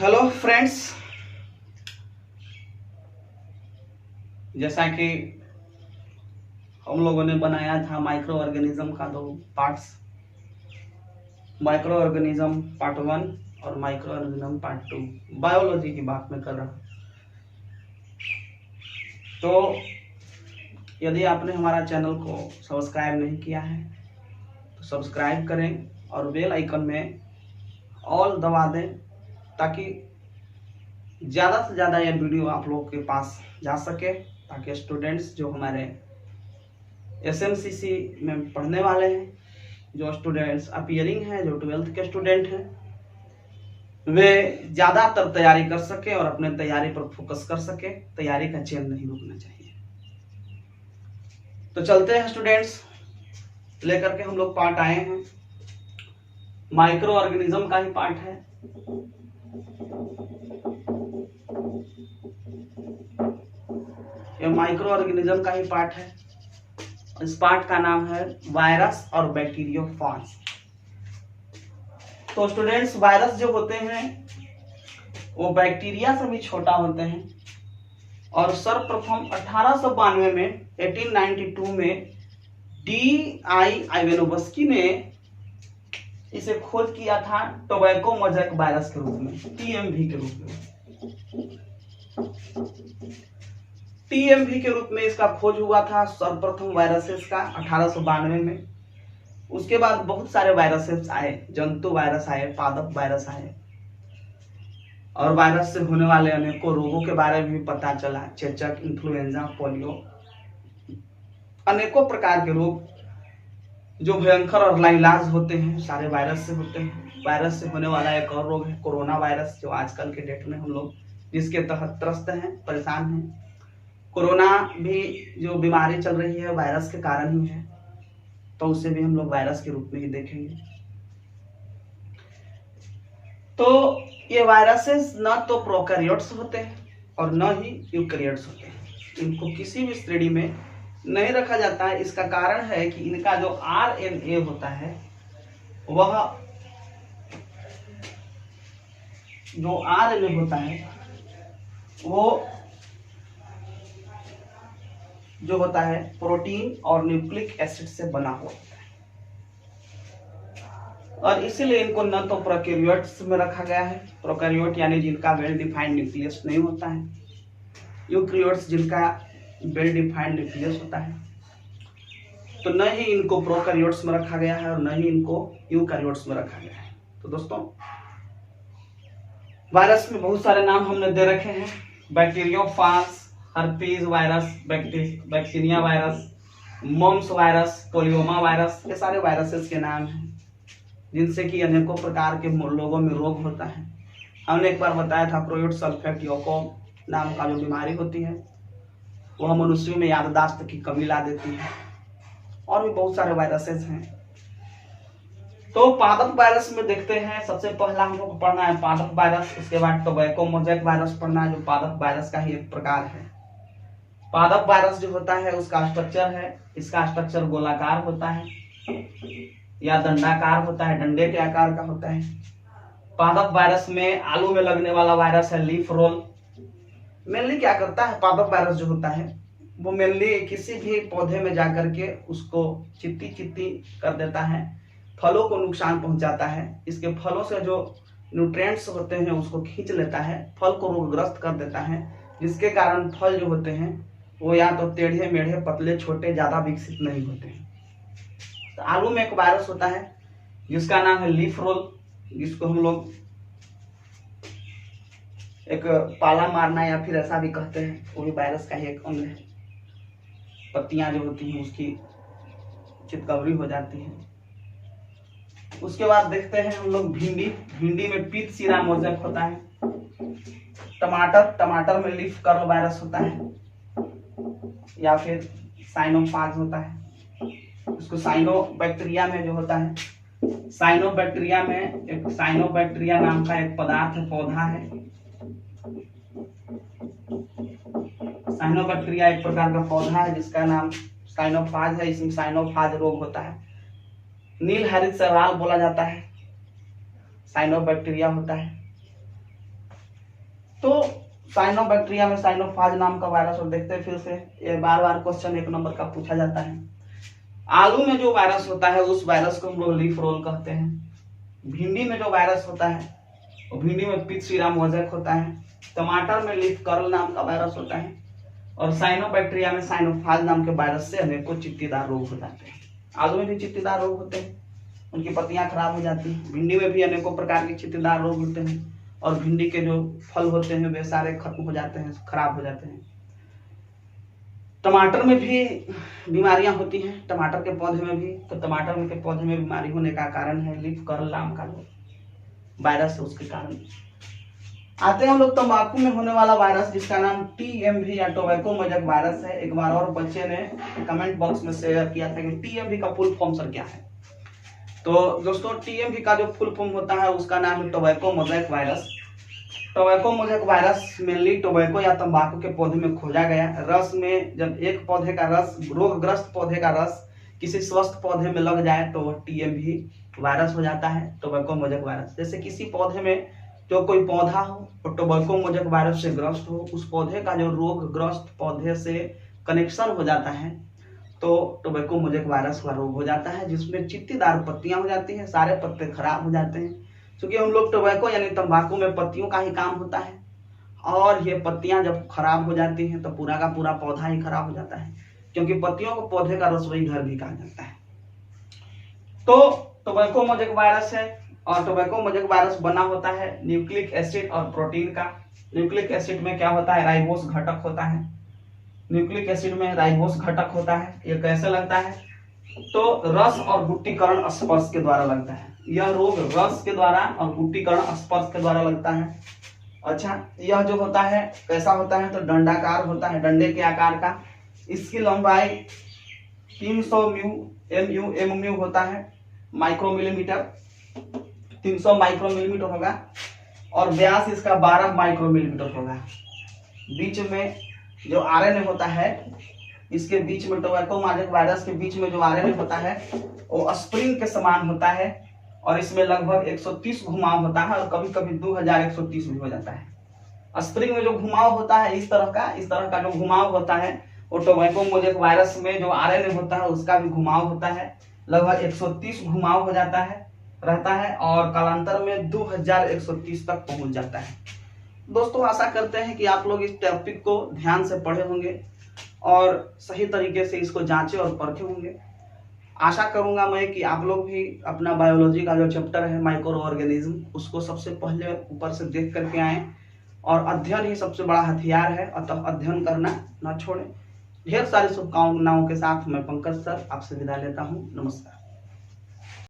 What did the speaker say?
Hello friends, जैसा कि हम लोगों ने बनाया था माइक्रो ऑर्गेनिज्म का दो पार्ट्स, माइक्रो ऑर्गेनिज्म पार्ट 1 और माइक्रो ऑर्गेनिज्म पार्ट 2, बायोलॉजी की बात में कर रहा हूँ। तो यदि आपने हमारा चैनल को सब्सक्राइब नहीं किया है तो सब्सक्राइब करें और बेल आइकन में ऑल दबा दें ताकि ज़्यादा से ज़्यादा यह वीडियो आप लोग के पास जा सके, ताकि स्टूडेंट्स जो हमारे एसएमसीसी में पढ़ने वाले हैं, जो स्टूडेंट्स अपीयरिंग हैं, जो 12th के स्टूडेंट हैं, वे ज़्यादातर तैयारी कर सके और अपने तैयारी पर फोकस कर सके। तैयारी का चेन नहीं रुकना चाहिए। तो चलते हैं स्टूडेंट्स, लेकर के हम लोग पार्ट आए हैं। माइक्रो ऑर्गेनिज्म का ही पार्ट है। ये माइक्रो ऑर्गेनिज्म का ही पार्ट है। इस पार्ट का नाम है वायरस और बैक्टीरियोफाज। तो स्टूडेंट्स, वायरस जो होते हैं वो बैक्टीरिया से भी छोटा होते हैं और सर्वप्रथम 1892 में 1892 में D.I. आइवेनोवस्की ने इसे खोज किया था टोबैको मोज़ेक वायरस के रूप में, TMV के रूप में। TMV के रूप में इसका खोज हुआ था सर्वप्रथम वायरसेस का 1892 में। उसके बाद बहुत सारे वायरसेस आए, जंतु वायरस आए, पादप वायरस आए और वायरस से होने वाले अनेकों रोगों के बारे में भी पता चला। चेचक, इन्फ्लुएंजा, पोलियो, अनेकों प्रकार के रोग जो भयंकर और लाइलाज होते हैं सारे वायरस से होते हैं। वायरस से होने वाला एक और रोग है कोरोना वायरस, जो आजकल के डेट में हम लोग जिसके तहत त्रस्त हैं, परेशान हैं। कोरोना भी जो बीमारी चल रही है वायरस के कारण ही है, तो उसे भी हम लोग वायरस के रूप में ही देखेंगे। तो ये वायरसेस न तो प्रोकैरियोट्स होते हैं और न ही यूकैरियोट्स होते हैं। इनको किसी भी श्रेणी में नहीं रखा जाता है। इसका कारण है कि इनका जो RNA होता है, वह जो RNA होता है वो जो होता है प्रोटीन और न्यूक्लिक एसिड से बना हुआ होता है और इसीलिए इनको न तो प्रोकैरियोट्स में रखा गया है, प्रोकैरियोट यानी जिनका वेल डिफाइंड न्यूक्लियस नहीं होता है, यूकैरियोट्स जिनका वेल डिफाइंड न्यूक्लियस होता है। तो न ही इनको प्रोकैरियोट्स में रखा गया है और न ही इनको यूकैरियोट्स में रखा गया है। तो दोस्तों, वायरस में बहुत सारे नाम हमने दे रखे हैं। Bacteriophage, herpes virus, bacteria virus, mumps virus, polyoma virus, ये सारे वायरसेस के नाम हैं जिनसे कि अनेकों प्रकार के लोगों में रोग होता है। हमने एक बार बताया था प्रोयोट सल्फेट योको नाम का जो बीमारी होती है वह मनुष्यों में याददाश्त की कमी ला देती है, और भी बहुत सारे वायरसेस हैं। तो पादप वायरस में देखते हैं, सबसे पहला हम लोग पढ़ना है पादप वायरस, उसके बाद टोबैको मोज़ेक वायरस पढ़ना है जो पादप वायरस का ही एक प्रकार है। पादप वायरस जो होता है उसका स्ट्रक्चर है, इसका स्ट्रक्चर गोलाकार होता है या दंडाकार होता है, डंडे के आकार का होता है। पादप वायरस में आलू में लगने वाला वायरस है लीफ रोल। मेनली क्या करता है पादप वायरस जो होता है वो मेनली किसी भी पौधे में जाकर के उसको चित्ती चित्ती कर देता है, फलों को नुकसान पहुंचाता है। इसके फलों से जो न्यूट्रिएंट्स होते हैं उसको खींच लेता है, फल को रोगग्रस्त कर देता है, जिसके कारण फल जो होते हैं वो या तो टेढ़े मेढ़े, पतले, छोटे, ज्यादा विकसित नहीं होते हैं। तो आलू में एक वायरस होता है जिसका नाम है लीफ रोल, जिसको हम लोग एक पाला मारना या फिर ऐसा भी कहते हैं, वो भी वायरस का ही एक अंग है। पत्तियां जो होती हैं उसकी चितकबरी हो जाती है। उसके बाद देखते हैं हम लोग भिंडी। भिंडी में पीत सीरा मोज़ेक होता है। टमाटर में लीफ कर्ल वायरस होता है या फिर साइनोफाज होता है। उसको साइनोबैक्टीरिया में जो होता है, साइनोबैक्टीरिया में एक साइनोबैक्टीरिया नाम का एक पदार्थ है, पौधा है। साइनोबैक्टीरिया एक प्रकार का पौधा है जिसका नाम साइनोफाज है। इसमें साइनोफाज रोग होता है। नील हरित शैवाल बोला जाता है, साइनोबैक्टीरिया होता है। साइनोबैक्टीरिया में साइनोफाज नाम का वायरस, और देखते हैं फिर से, ये बार बार क्वेश्चन 1 नंबर का पूछा जाता है। आलू में जो वायरस होता है उस वायरस को हम लोग लीफ रोल कहते हैं। भिंडी में जो वायरस होता है, और भिंडी में पित्तसीरा मोज़ेक होता है। टमाटर में लीफ कर्ल नाम का वायरस होता है। और साइनोबैक्टीरिया में साइनोफाज नाम के वायरस से अनेकों चित्तीदार रोग हो जाते हैं। आलू में भी चित्तीदार रोग होते हैं, उनकी पत्तियां खराब हो जाती हैं। भिंडी में भी अनेकों प्रकार के चित्तीदार रोग होते हैं, और भिंडी के जो फल होते हैं वे सारे खत्म हो जाते हैं, खराब हो जाते हैं। टमाटर में भी बीमारियां होती हैं, टमाटर के पौधे में भी। तो टमाटर के पौधे में बीमारी होने का कारण है लीफ कर्ल नाम का वायरस है, उसके कारण। आते हैं हम लोग तंबाकू में होने वाला वायरस, जिसका नाम टीएमवी या टोबैको मोज़ेक वायरस है। एक बार और बच्चे ने कमेंट बॉक्स में शेयर किया था कि टीएमवी का फुल फॉर्म सर क्या है। तो दोस्तों, टीएमवी का जो फुल फॉर्म होता है उसका नाम है tobacco mosaic virus. Tobacco mosaic virus mainly tobacco या तंबाकू के पौधे में खोजा गया। रस में जब एक पौधे का रस, रोगग्रस्त पौधे का रस किसी स्वस्थ पौधे में लग जाए तो वह टीएमवी वायरस हो जाता है, टोबैको मोज़ेक वायरस। जैसे किसी पौधे में जो कोई पौधा हो और टोबैको मोज़ेक वायरस से ग्रस्त हो, उस पौधे का जो रोगग्रस्त पौधे से कनेक्शन हो जाता है तो टोबैको मोज़ेक वायरस का रोग हो जाता है, जिसमें चित्तीदार पत्तियां हो जाती हैं, सारे पत्ते खराब हो जाते हैं। क्योंकि हम लोग टोबैको यानी तंबाकू में पत्तियों का ही काम होता है, और ये पत्तियां जब खराब हो जाती हैं तो पूरा का पूरा पौधा ही खराब हो जाता है, क्योंकि पत्तियों को पौधे का रसोई घर भी कहा जाता है। तो टोबैको मोज़ेक वायरस है, और टोबैको मोज़ेक वायरस बना होता है न्यूक्लिक एसिड और प्रोटीन का। न्यूक्लिक एसिड में क्या होता है, राइबोस घटक होता है। न्यूक्लिक एसिड में राइबोस घटक होता है। ये कैसे लगता है, तो रस और गुट्टीकरण स्पर्श के द्वारा लगता है। यह रोग रस के द्वारा और गुट्टीकरण स्पर्श के द्वारा लगता है। अच्छा, यह जो होता है कैसा होता है, तो डंडाकार होता है, डंडे के आकार का। इसकी लंबाई 300 एमयू होता है, माइक्रोमिलीमीटर, 300 माइक्रोमिलीमीटर होगा, और व्यास इसका 12 माइक्रोमिलीमीटर होगा। बीच में जो आरएनए होता है, इसके बीच में टोबैको मोज़ेक वायरस के बीच में जो आरएनए होता है वो स्प्रिंग के समान होता है, और इसमें लगभग 130 घुमाव होता है, और कभी कभी 2130 भी हो जाता है। स्प्रिंग में जो घुमाव होता है इस तरह का जो घुमाव होता है, वो टोबैको मोज़ेक वायरस में जो आरएनए होता है उसका भी घुमाव होता है, लगभग 130 घुमाव हो जाता है, रहता है, और कालांतर में 2130 तक पहुंच जाता है। दोस्तों, आशा करते हैं कि आप लोग इस टॉपिक को ध्यान से पढ़े होंगे और सही तरीके से इसको जांचे और परखे होंगे। आशा करूंगा मैं कि आप लोग भी अपना बायोलॉजी का जो चैप्टर है माइक्रो ऑर्गेनिज्म, उसको सबसे पहले ऊपर से देख करके आए, और अध्ययन ही सबसे बड़ा हथियार है, अतः अध्ययन करना ना छोड़ें। ढेर सारी शुभकामनाओं के साथ मैं पंकज सर आपसे विदा लेता हूँ। नमस्कार।